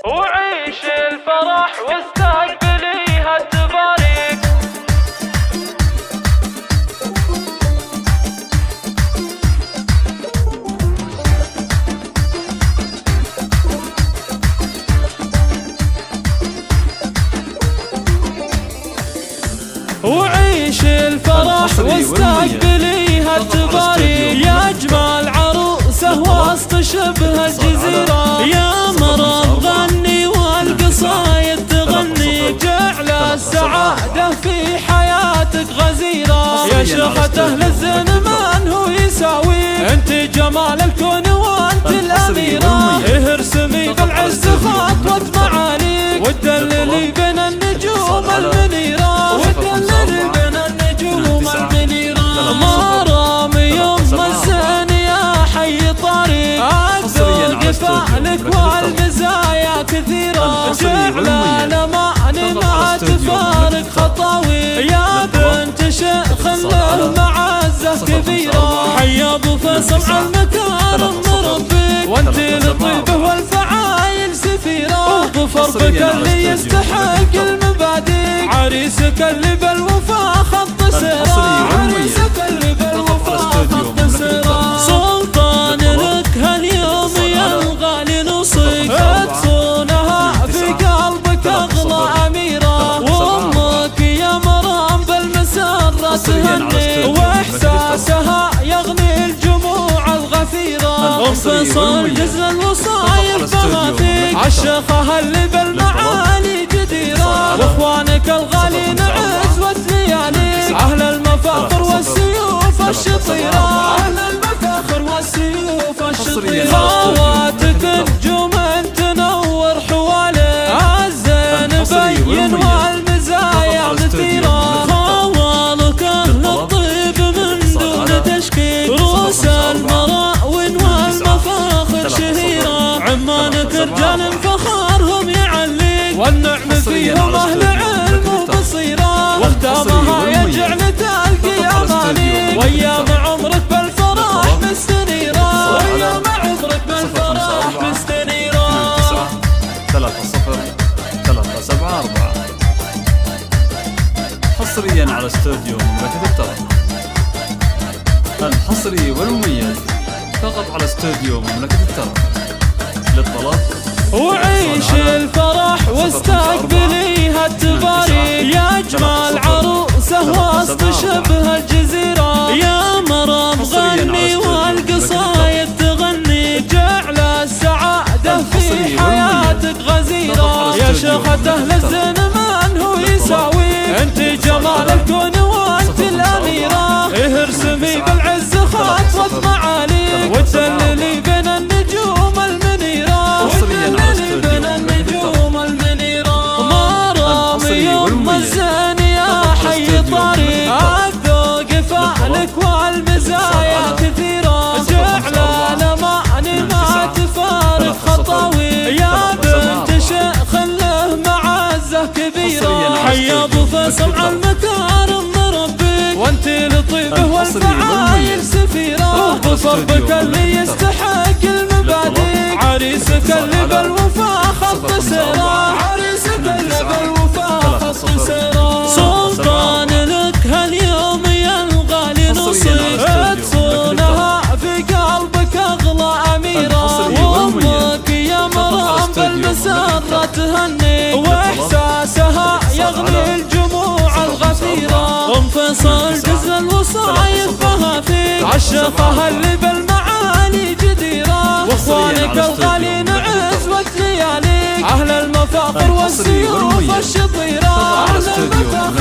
وعيش الفرح واستقبلي هالتباريك. وعيش الفرح واستقبلي هالتباريك. يا اجمل عروسه وسط شبه الجزيره، يا مرض غني والقصايد تغني، جعل السعاده في حياتك غزيره. يا شيخة اهل الزنمان هو يساوي، انت جمال الكون وانت الاميره. ارسمي بالعز خطوه معاليك، وتدللي بين النجوم المنيره، وتدللي بين النجوم المنيره. مرام يوم الزين يا حي طريق، اذوق فعلك والمزايا كثيره، جعل الامان مع تفارق خطاوي. يا بنت شيخ له معزه كبيره، حي ابو فيصل على المكارم مربيك، وانت لطيبه والفعايل سفيره. ظفر بك اللي يستحق المبادئ، عريسك اللي بالوفا خط سيره، عريسك اللي بالوفا خط سيره. سلطان لك هاليوم يا الغالي نوصيك، تصونها في قلبك اغلى اميره، وامك يا مرام بالمسره تهني، واحساسها يغني الجموع الغفيره. ام فيصل جزل الوصايب بها فيك، عالشيخه اللي بالمعالي جديره، واخوانك الغالين عزوة لياليك، اهل المفاخر والسيوف الشطيره، اهل المفاخر والسيوف الشطيره. خواتك نجوم تنور حواليك، الزين بين والمزايا غثيره، خوالك اهل الطيب من دون تشكيك، رؤوس المراء والمفاخر شهيره، عمانك رجال فخارهم يعليك، والنعم فيهم اهل علم وبصيره، واختامها يجعل تلقي امانيك، وايام عمرك بالفرح مستنيره، وايام عمرك بالفرح مستنيره. 3037 حصريا على استوديو مملكة الطرب، الحصري والمميز فقط على استوديو مملكة الطرب. للطلب وعيش الفرح واستقبلي هالتباريك. يا اجمل عروسه وسط شبه الجزيره، يا مرام غني والقصايد تغني، جعل السعاده في حياتك غزيره. يا شيخة اهل الزنمان هو يساوي، انت جمال الكون وانت الاميره، ارسمي بالعز خطوه معاليك، وتدللي بين النجوم المنيره، وتدللي بين النجوم المنيره. مرام يوم الزين يا حي طريق، الذوق فعلك والمزايا كثيره، جعل الامان مع تفارق خطاوي. يا بنت شيخ له معزه كبيره، حي ابو فيصل على المكارم مربيك، وانت لطيبه والفعايل سفيره. ظفر بك اللي يستحق المبادئ، عريسك اللي بالوفا خط سيره، عريسك اللي بالوفا خط سيره. سلطان لك هاليوم يا الغالي نوصيك، تصونها في قلبك اغلى اميره، وامك يا مرام بالمسره تهني، واحساسها يغني الجموع الغفيره. ام فيصل جزل الوصايب بها فيك، عالشيخه اللي بالمعالي جديره، واخوانك الغالين عزوة لياليك، اهل المفاخر والسيوف الشطيره، اهل المفاخر